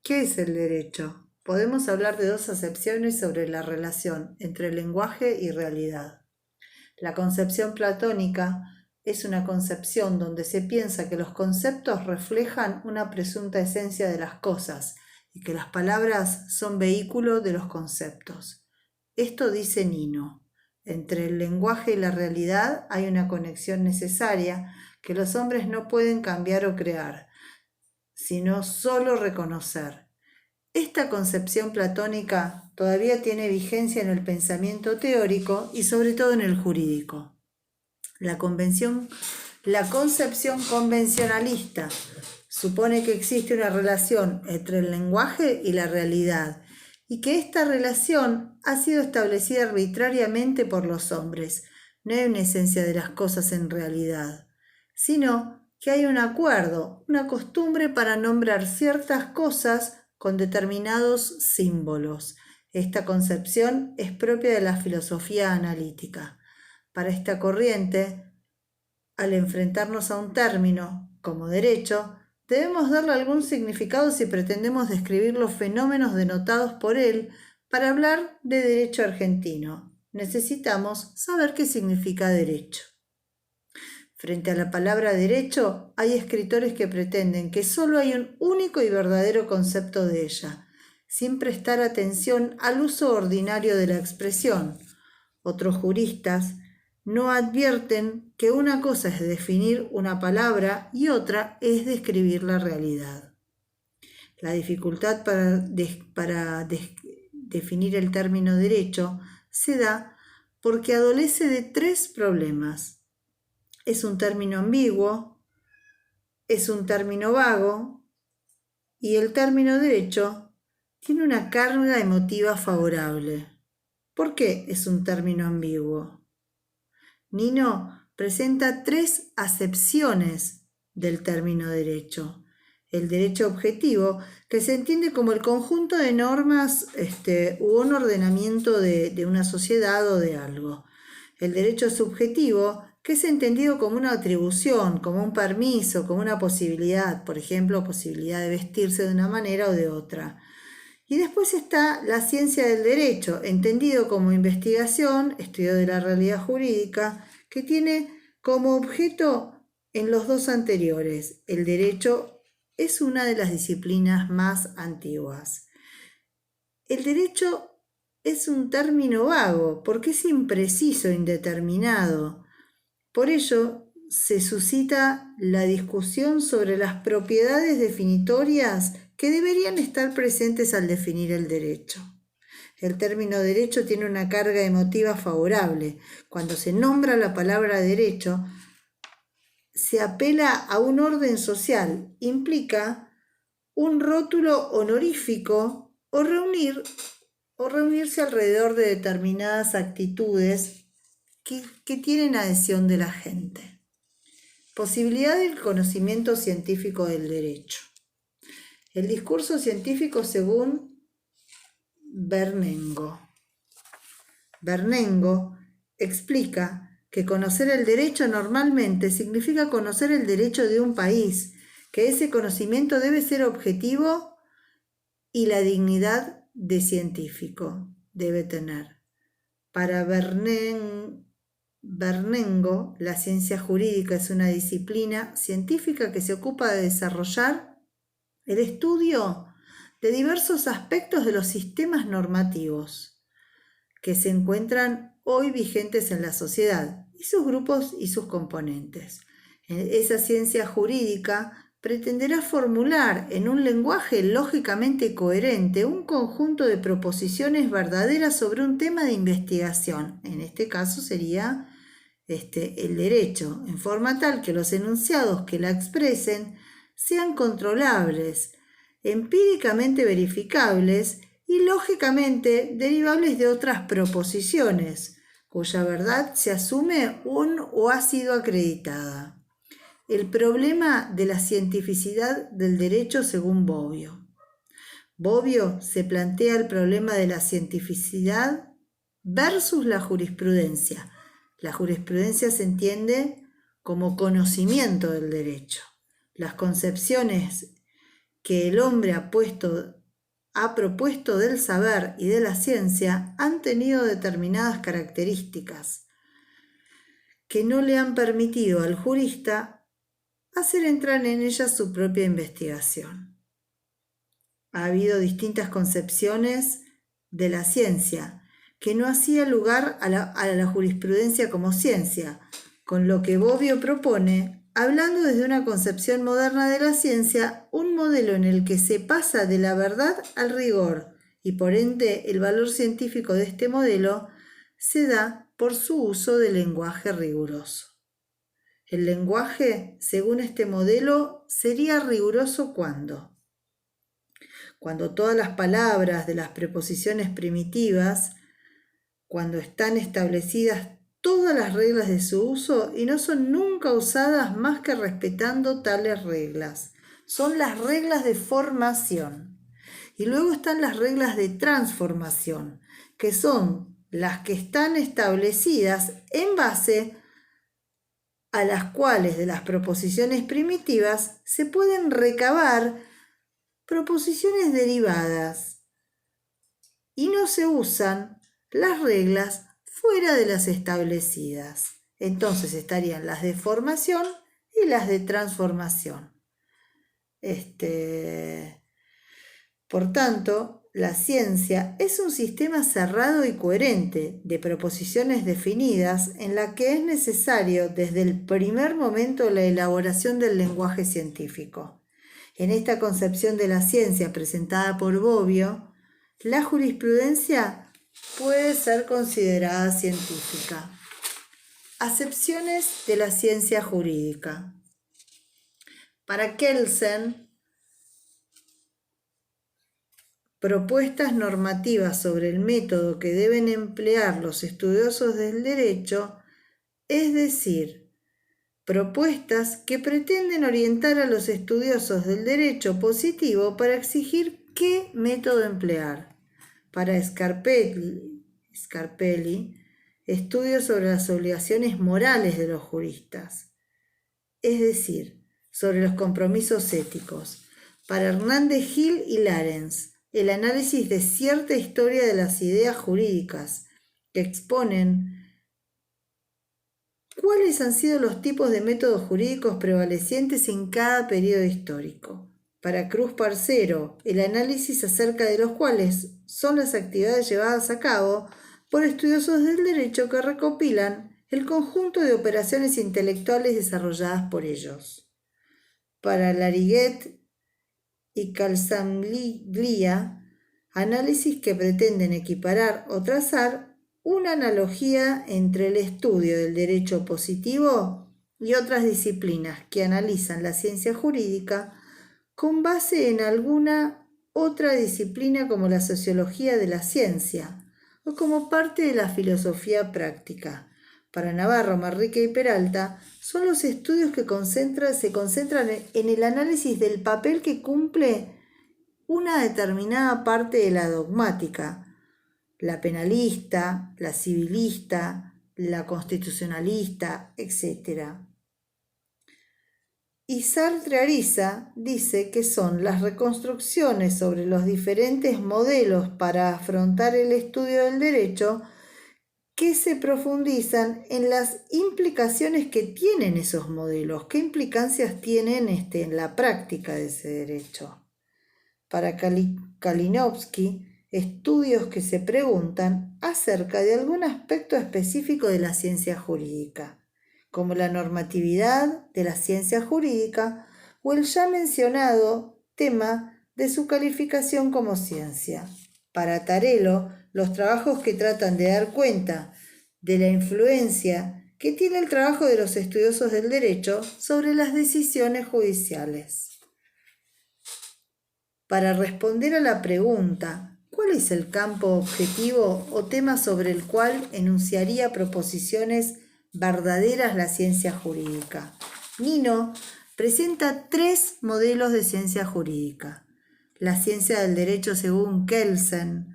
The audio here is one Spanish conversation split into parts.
¿Qué es el derecho? Podemos hablar de dos acepciones sobre la relación entre lenguaje y realidad. La concepción platónica es una concepción donde se piensa que los conceptos reflejan una presunta esencia de las cosas y que las palabras son vehículo de los conceptos. Esto dice Nino. Entre el lenguaje y la realidad hay una conexión necesaria que los hombres no pueden cambiar o crear, sino solo reconocer. Esta concepción platónica todavía tiene vigencia en el pensamiento teórico y sobre todo en el jurídico. La concepción convencionalista supone que existe una relación entre el lenguaje y la realidad y que esta relación ha sido establecida arbitrariamente por los hombres. No hay una esencia de las cosas en realidad, sino que hay un acuerdo, una costumbre para nombrar ciertas cosas con determinados símbolos. Esta concepción es propia de la filosofía analítica. Para esta corriente, al enfrentarnos a un término como derecho, debemos darle algún significado si pretendemos describir los fenómenos denotados por él. Para hablar de derecho argentino, necesitamos saber qué significa derecho. Frente a la palabra derecho, hay escritores que pretenden que solo hay un único y verdadero concepto de ella, sin prestar atención al uso ordinario de la expresión. Otros juristas no advierten que una cosa es definir una palabra y otra es describir la realidad. La dificultad para definir el término derecho se da porque adolece de tres problemas. Es un término ambiguo, es un término vago y el término derecho tiene una carga emotiva favorable. ¿Por qué es un término ambiguo? Nino presenta tres acepciones del término derecho. El derecho objetivo, que se entiende como el conjunto de normas u un ordenamiento de una sociedad o de algo. El derecho subjetivo, que es entendido como una atribución, como un permiso, como una posibilidad, por ejemplo, posibilidad de vestirse de una manera o de otra. Y después está la ciencia del derecho, entendido como investigación, estudio de la realidad jurídica, que tiene como objeto en los dos anteriores. El derecho es una de las disciplinas más antiguas. El derecho es un término vago porque es impreciso, indeterminado. Por ello, se suscita la discusión sobre las propiedades definitorias que deberían estar presentes al definir el derecho. El término derecho tiene una carga emotiva favorable. Cuando se nombra la palabra derecho, se apela a un orden social, implica un rótulo honorífico o reunirse alrededor de determinadas actitudes que tienen adhesión de la gente. Posibilidad del conocimiento científico del derecho. El discurso científico según Bernengo. Bernengo explica que conocer el derecho normalmente significa conocer el derecho de un país, que ese conocimiento debe ser objetivo y la dignidad de científico debe tener. Para Bernengo, la ciencia jurídica es una disciplina científica que se ocupa de desarrollar el estudio de diversos aspectos de los sistemas normativos que se encuentran hoy vigentes en la sociedad y sus grupos y sus componentes. Esa ciencia jurídica pretenderá formular en un lenguaje lógicamente coherente un conjunto de proposiciones verdaderas sobre un tema de investigación. En este caso sería el derecho, en forma tal que los enunciados que la expresen sean controlables, empíricamente verificables y lógicamente derivables de otras proposiciones, cuya verdad se asume o ha sido acreditada. El problema de la cientificidad del derecho según Bobbio. Bobbio se plantea el problema de la cientificidad versus la jurisprudencia. La jurisprudencia se entiende como conocimiento del derecho. Las concepciones que el hombre ha propuesto del saber y de la ciencia han tenido determinadas características que no le han permitido al jurista hacer entrar en ellas su propia investigación. Ha habido distintas concepciones de la ciencia que no hacía lugar a la jurisprudencia como ciencia, con lo que Bobbio propone, hablando desde una concepción moderna de la ciencia, un modelo en el que se pasa de la verdad al rigor y por ende el valor científico de este modelo se da por su uso del lenguaje riguroso. El lenguaje, según este modelo, sería riguroso cuando todas las palabras de las preposiciones primitivas, cuando están establecidas todas las reglas de su uso y no son nunca usadas más que respetando tales reglas. Son las reglas de formación. Y luego están las reglas de transformación, que son las que están establecidas en base a las cuales de las proposiciones primitivas se pueden recabar proposiciones derivadas y no se usan las reglas fuera de las establecidas. Entonces estarían las de formación y las de transformación. Por tanto, la ciencia es un sistema cerrado y coherente de proposiciones definidas en la que es necesario desde el primer momento la elaboración del lenguaje científico. En esta concepción de la ciencia presentada por Bobbio, la jurisprudencia puede ser considerada científica. Acepciones de la ciencia jurídica. Para Kelsen, propuestas normativas sobre el método que deben emplear los estudiosos del derecho, es decir, propuestas que pretenden orientar a los estudiosos del derecho positivo para exigir qué método emplear. Para Scarpelli, estudios sobre las obligaciones morales de los juristas, es decir, sobre los compromisos éticos. Para Hernández Gil y Larens, el análisis de cierta historia de las ideas jurídicas que exponen cuáles han sido los tipos de métodos jurídicos prevalecientes en cada periodo histórico. Para Cruz Parcero, el análisis acerca de los cuales son las actividades llevadas a cabo por estudiosos del derecho que recopilan el conjunto de operaciones intelectuales desarrolladas por ellos. Para Lariguet y Calzamiglia, análisis que pretenden equiparar o trazar una analogía entre el estudio del derecho positivo y otras disciplinas que analizan la ciencia jurídica con base en alguna otra disciplina como la sociología de la ciencia o como parte de la filosofía práctica. Para Navarro, Manrique y Peralta, son los estudios que se concentran en el análisis del papel que cumple una determinada parte de la dogmática, la penalista, la civilista, la constitucionalista, etc. Y Sartre Ariza dice que son las reconstrucciones sobre los diferentes modelos para afrontar el estudio del derecho que se profundizan en las implicaciones que tienen esos modelos, qué implicancias tienen en la práctica de ese derecho. Para Kalinowski, estudios que se preguntan acerca de algún aspecto específico de la ciencia jurídica, como la normatividad de la ciencia jurídica o el ya mencionado tema de su calificación como ciencia. Para Tarello, los trabajos que tratan de dar cuenta de la influencia que tiene el trabajo de los estudiosos del derecho sobre las decisiones judiciales. Para responder a la pregunta, ¿cuál es el campo objetivo o tema sobre el cual enunciaría proposiciones verdaderas la ciencia jurídica? Nino presenta 3 modelos de ciencia jurídica. La ciencia del derecho según Kelsen.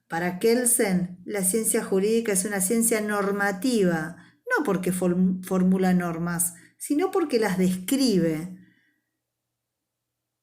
Para Kelsen, la ciencia jurídica es una ciencia normativa, no porque formula normas, sino porque las describe.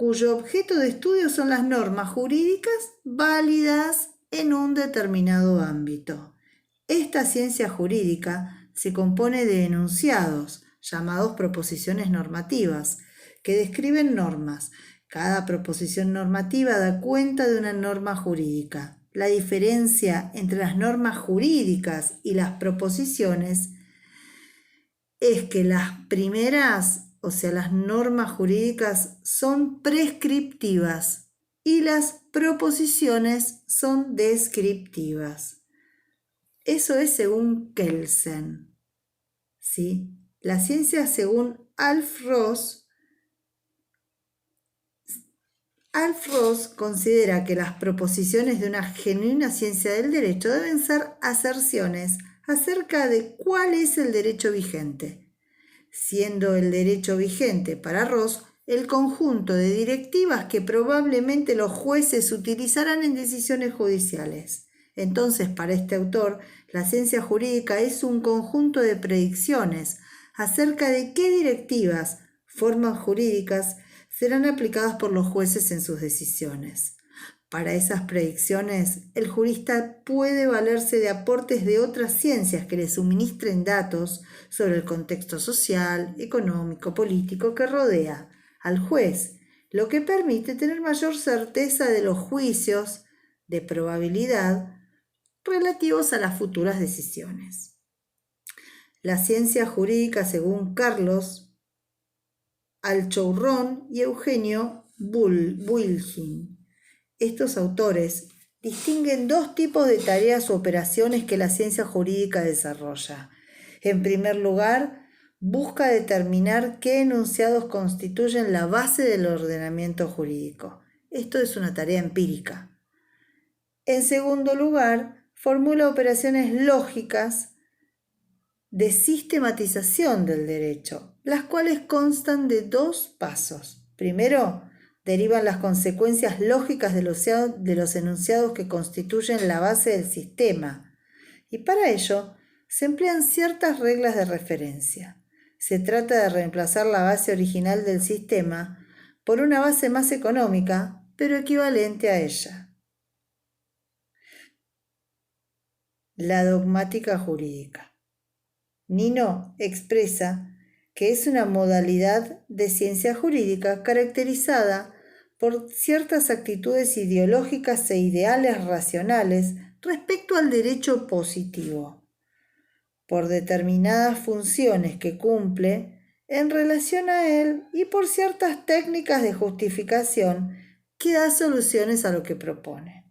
cuyo objeto de estudio son las normas jurídicas válidas en un determinado ámbito. Esta ciencia jurídica se compone de enunciados, llamados proposiciones normativas, que describen normas. Cada proposición normativa da cuenta de una norma jurídica. La diferencia entre las normas jurídicas y las proposiciones es que las primeras, o sea, las normas jurídicas, son prescriptivas y las proposiciones son descriptivas. Eso es según Kelsen, ¿sí? La ciencia según Alf Ross considera que las proposiciones de una genuina ciencia del derecho deben ser aserciones acerca de cuál es el derecho vigente, siendo el derecho vigente para Ross el conjunto de directivas que probablemente los jueces utilizarán en decisiones judiciales. Entonces, para este autor, la ciencia jurídica es un conjunto de predicciones acerca de qué directivas, formas jurídicas, serán aplicadas por los jueces en sus decisiones. Para esas predicciones, el jurista puede valerse de aportes de otras ciencias que le suministren datos sobre el contexto social, económico, político que rodea al juez, lo que permite tener mayor certeza de los juicios de probabilidad relativos a las futuras decisiones. La ciencia jurídica, según Carlos Alchourrón y Eugenio Bulgin. Estos autores distinguen dos tipos de tareas u operaciones que la ciencia jurídica desarrolla. En primer lugar, busca determinar qué enunciados constituyen la base del ordenamiento jurídico. Esto es una tarea empírica. En segundo lugar, formula operaciones lógicas de sistematización del derecho, las cuales constan de dos pasos. Primero, derivan las consecuencias lógicas de los enunciados que constituyen la base del sistema, y para ello se emplean ciertas reglas de referencia. Se trata de reemplazar la base original del sistema por una base más económica, pero equivalente a ella. La dogmática jurídica. Nino expresa que es una modalidad de ciencia jurídica caracterizada por ciertas actitudes ideológicas e ideales racionales respecto al derecho positivo, por determinadas funciones que cumple en relación a él y por ciertas técnicas de justificación que da soluciones a lo que propone.